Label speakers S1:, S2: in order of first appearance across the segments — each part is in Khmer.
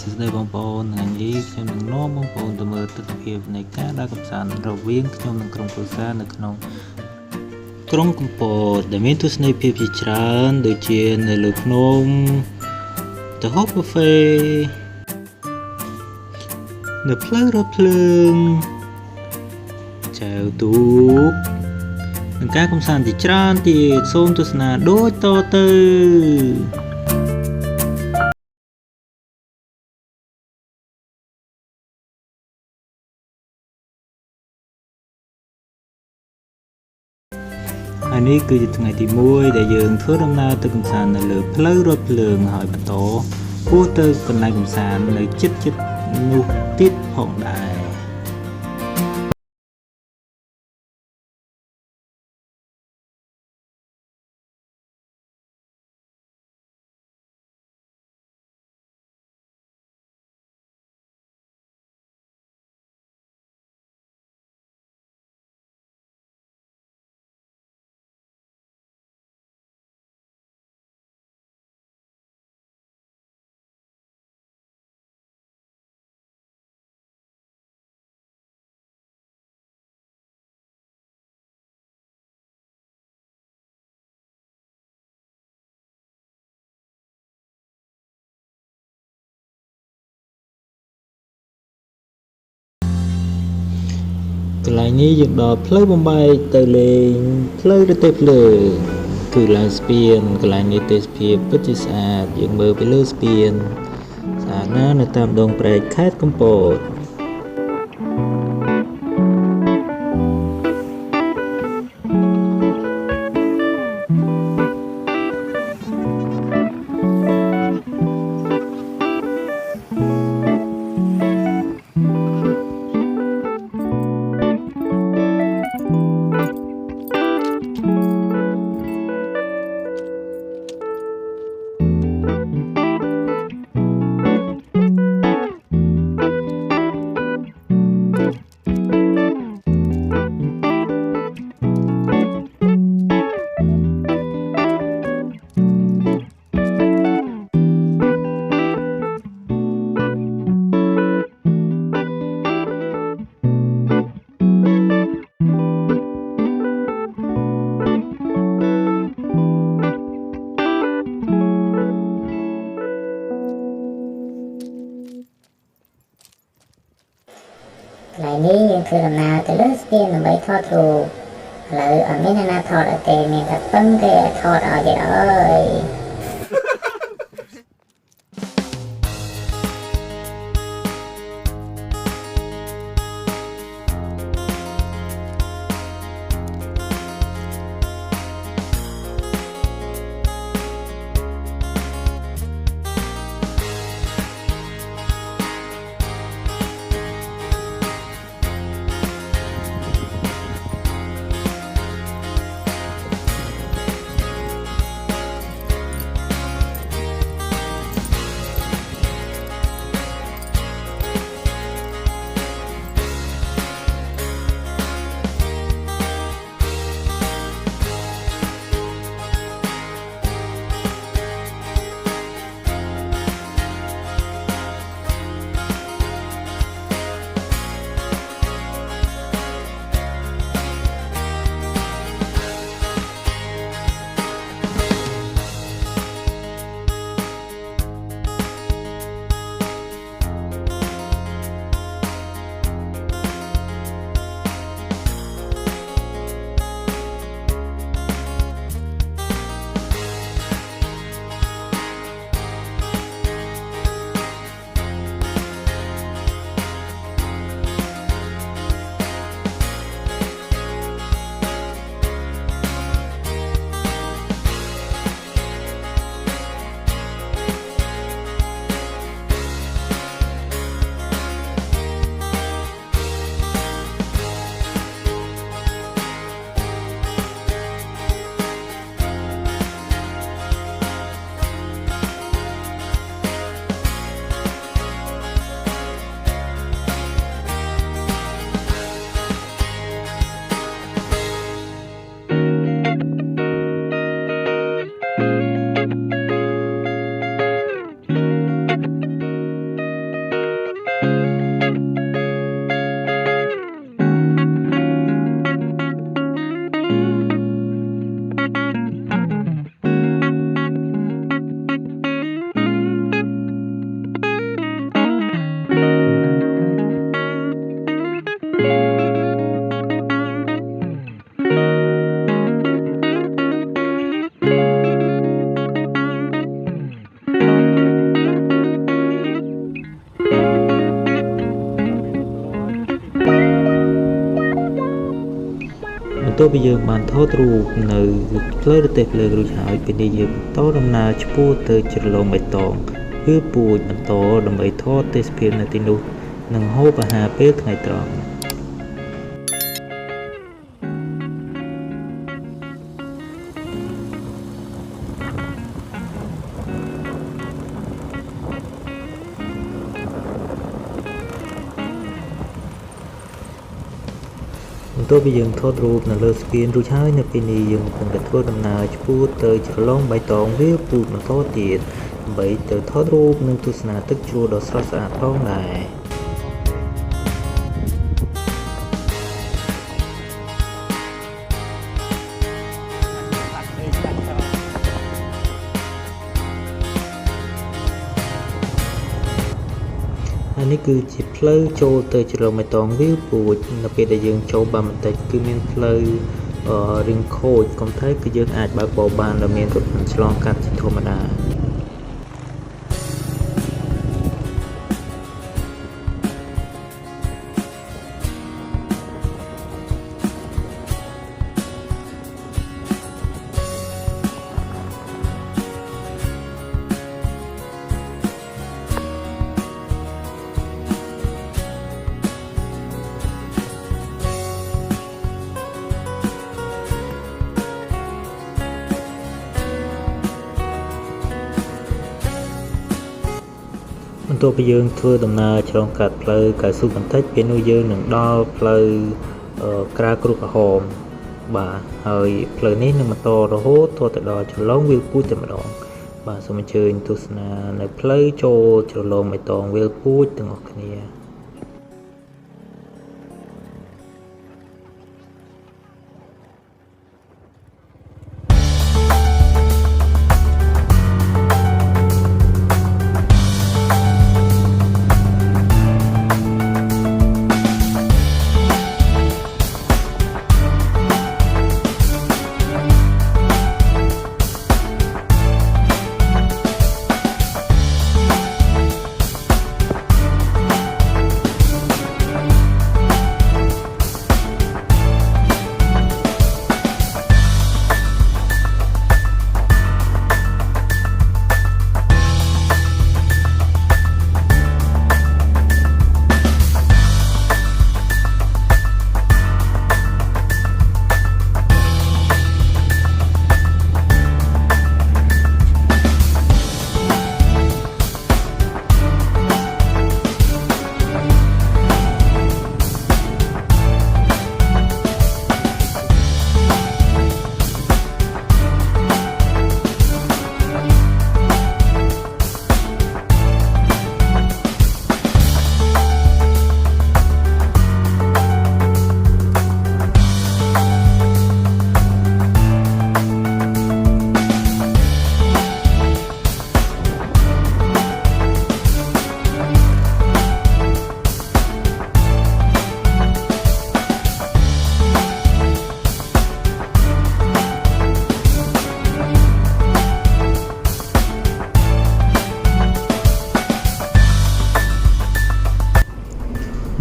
S1: សួស្តីបងប្អូនថ្ងៃនេះខ្ញុំនឹងនាំបងប្អូនទៅមើលទស្សនវិជ្ជានៃការដើរកម្សាន្តរវាងខ្ញុំនិងក្រុមគ្រួសារនៅក្នុងក្រុងកំពតដែលមានទស្សនីយភាពជាច្រើនដូចជានៅលើភ្នំThe Hop Cafe នៅផ្លូវរថភ្លើងចែវទូកនិងការកម្សាន្តជាច្រើនទៀតសូមទស្សនាដូចតទៅហើយនេះគឺជាថ្ងៃទី1ដែលយើងធ្វើដំណើរទៅកម្សាន្តនៅលើផ្លូវរថភ្លើងហើយបន្តពោះទៅកន្លែងកម្សាន្តនៅជិតនោះទៀតផងដែរកន្លែងនេះយើងដល់ផ្លូវបំបែកទៅលេងផ្លូវរទេះភ្លើងគឺឡើងស្ពានកន្លែងនេះទេសភាពពិតជាស្អាតយើងមើលពីលើស្ពានស្អាតណាស់នៅតាមដងព្រែកខេត្តកំពត
S2: កន្លែងនេះយើងធ្វើដំណើរទៅលើស្ពានដើម្បីថតរូបឥឡូវអត់មានអ្នកណាថតអត់ទេមានតែពឹងគេថតឲ្យទេអើយ
S1: បន្ទាប់ពីយើងបានថតរូបនៅផ្លូវរទេះភ្លើងរួចហើយពេលនេះយើងបន្តដំណើរឆ្ពោះទៅជ្រលងបៃតងវាលពូជបន្តដើម្បីថតទេសភាពនៅទីនោះនិងហូបអាហារពេលថ្ងៃត្រង់បន្ទាប់ពីយើងថតរូបនៅលើស្ពានរួចហើយនៅពេលនេះយើងកំពុងតែធ្វើដំណើរឆ្ពោះទៅជ្រលងបៃតងវាលពូជបន្តទៀតដើម្បីទៅថតរូបនិងទស្សនាទឹកជ្រោះដ៏ស្រស់ស្អាតផងដែរហើយនេះគឺជាផ្លូវចូលទៅជ្រលងបៃតងវាលពូជនៅពេលដែលយើងចូលបានបន្តិចគឺមានផ្លូវរៀងខូចក៏តែគឺយើងអាចបើកបរបានដែលមានរថយន្តឆ្លងកាត់ជាធម្មតាបន្ទាប់ពីយើងធ្វើដំណើរឆ្លងកាត់ផ្លូវកៅស៊ូបន្តិចពេលនោះយើងនឹងដល់ផ្លូវក្រាលគ្រូក្រហមបាទហើយផ្លូវនេះនឹងបន្តរហូតទៅដល់ជ្រលងវាលពូជតែម្ដងបាទសូមអញ្ជើញទស្សនានៅផ្លូវចូលជ្រលងបៃតងវាលពូជទាំងអស់គ្នា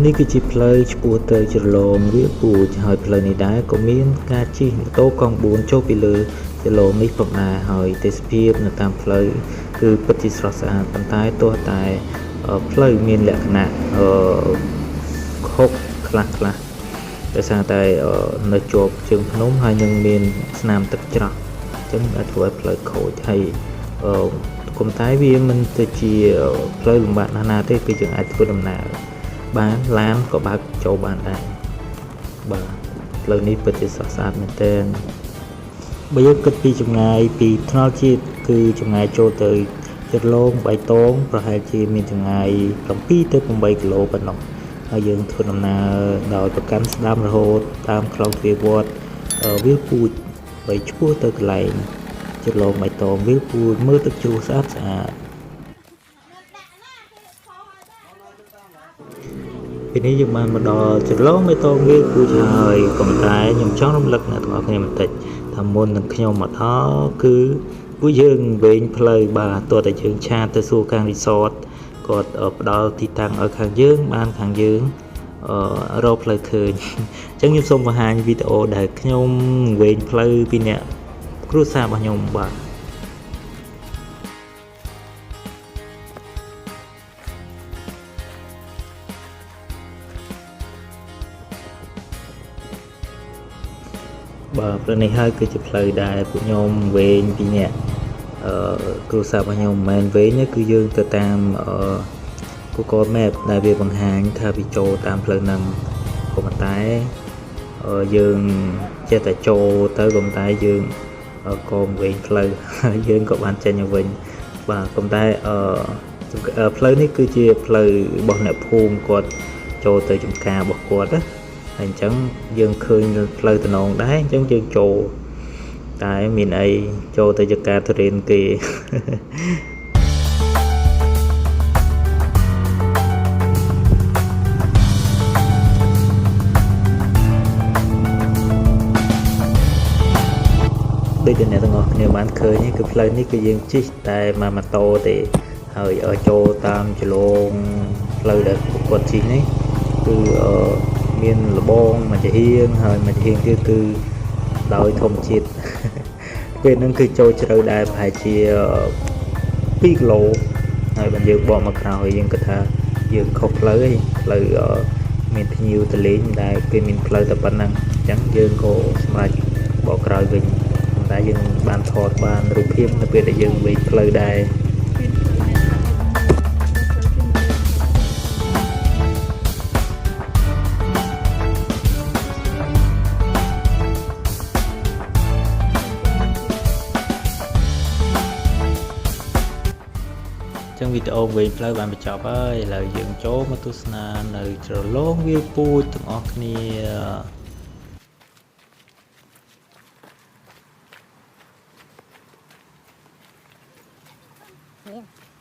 S1: នេះគឺជាផ្លូវឆ្ពោះទៅជ្រលងវាលពូជហើយផ្លូវនេះដែរក៏មានការជិះម៉ូតូកង់4ចូលពីលើជ្រលងនេះផងដែរហើយទេសភាពនៅតាមផ្លូវគឺពិតជាស្រស់ស្អាតប៉ុន្តែទោះតែផ្លូវមានលក្ខណៈខុសខ្លះដោយសារតែនៅជាប់ជើងភ្នំហើយនឹងមានស្នាមទឹកច្រោះអញ្ចឹងអាចធ្វើឲ្យផ្លូវខូចហើយក៏តែវាមិនទៅជាផ្លូវលំបាកណាស់ទេគឺយើងអាចធ្វើដំណើរបានឡានក៏បើកចូលបានដែរបាទផ្លូវនេះពិតជាស្រស់ស្អាតមែនទែនបើយើងគិតពីចម្ងាយពីថ្នល់ជាតិគឺចម្ងាយចូលទៅជ្រលងបៃតងប្រហែលជាមានចម្ងាយ7ទៅ8គីឡូប៉ុណ្ណោះហើយយើងធ្វើដំណើរដោយប្រកាន់ស្ដាំរហូតតាមខ្លងទ្វារវត្តវាលពូជបីឆ្ពោះទៅកន្លែងជ្រលងបៃតងវាលពូជមើលទឹកជ្រោះស្អាតពេលនេះយើងបានមកដល់ជ្រលងបៃតងវាលពូជហើយក៏ប៉ុន្តែខ្ញុំចង់រំលឹកអ្នកទាំងអស់គ្នាបន្តិចថាមុននឹងខ្ញុំមកដល់គឺពួកយើងវែងផ្លូវបាទទោះតែយើងឆាតទៅសួរខាងរីសតគាត់ផ្ដល់ទីតាំងឲ្យខាងយើងបានខាងយើង រកផ្លូវឃើញ អញ្ចឹងខ្ញុំសូមបង្ហាញវីដេអូដែលខ្ញុំវែងផ្លូវពីអ្នកគ្រួសាររបស់ខ្ញុំបាទព្រឹកនេះហើយគឺជាផ្លូវដែលពួកខ្ញុំវែងពីអ្នកគ្រួសាររបស់ខ្ញុំមិនមែនវែងទេគឺយើងទៅតាម Google Map ដែលវាបង្ហាញថាវាចូលតាមផ្លូវហ្នឹងក៏ប៉ុន្តែយើងចេះតែចូលទៅក៏ប៉ុន្តែយើងក៏វែងផ្លូវ យើងក៏បានចេញទៅវិញបាទប៉ុន្តែផ្លូវនេះគឺជាផ្លូវរបស់អ្នកភូមិគាត់ចូលទៅចំការរបស់គាត់ណាហើយអញ្ចឹងយើងឃើញផ្លូវតំណងដែរអញ្ចឹងយើងចូលតែមានអីចូលទៅចការទុរេនគេ ដូចតែអ្នកទាំងអស់គ្នាបានឃើញគឺផ្លូវនេះគឺយើងជិះតែមកម៉ូតូទេហើយចូលតាមចលងផ្លូវដែលគាត់ជិះនេះគឺមានលបងមួយចំហៀងហើយមួយចំហៀងទៀតគឺដោយធម្មជាតិ ពេលហ្នឹងគឺចូលជ្រៅដែរប្រហែលជា2គីឡូហើយបើយើងបកមកក្រោយយើងគិតថាយើងខុសផ្លូវឯងផ្លូវមានភ្ញៀវទៅលេងដែលគេមានផ្លូវតែប៉ុណ្ណឹងអញ្ចឹងយើងក៏សម្រេចបកក្រោយវិញ តែយើងបានថតបានរូបភាពនៅពេលដែលយើងវែងផ្លូវដែរចឹងវីដេអូវែងផ្លូវបានបញ្ចប់ហើយឥឡូវយើងចូលមកទស្សនានៅជ្រលងវាលពូជទាំងអស់គ្នា
S2: Yeah.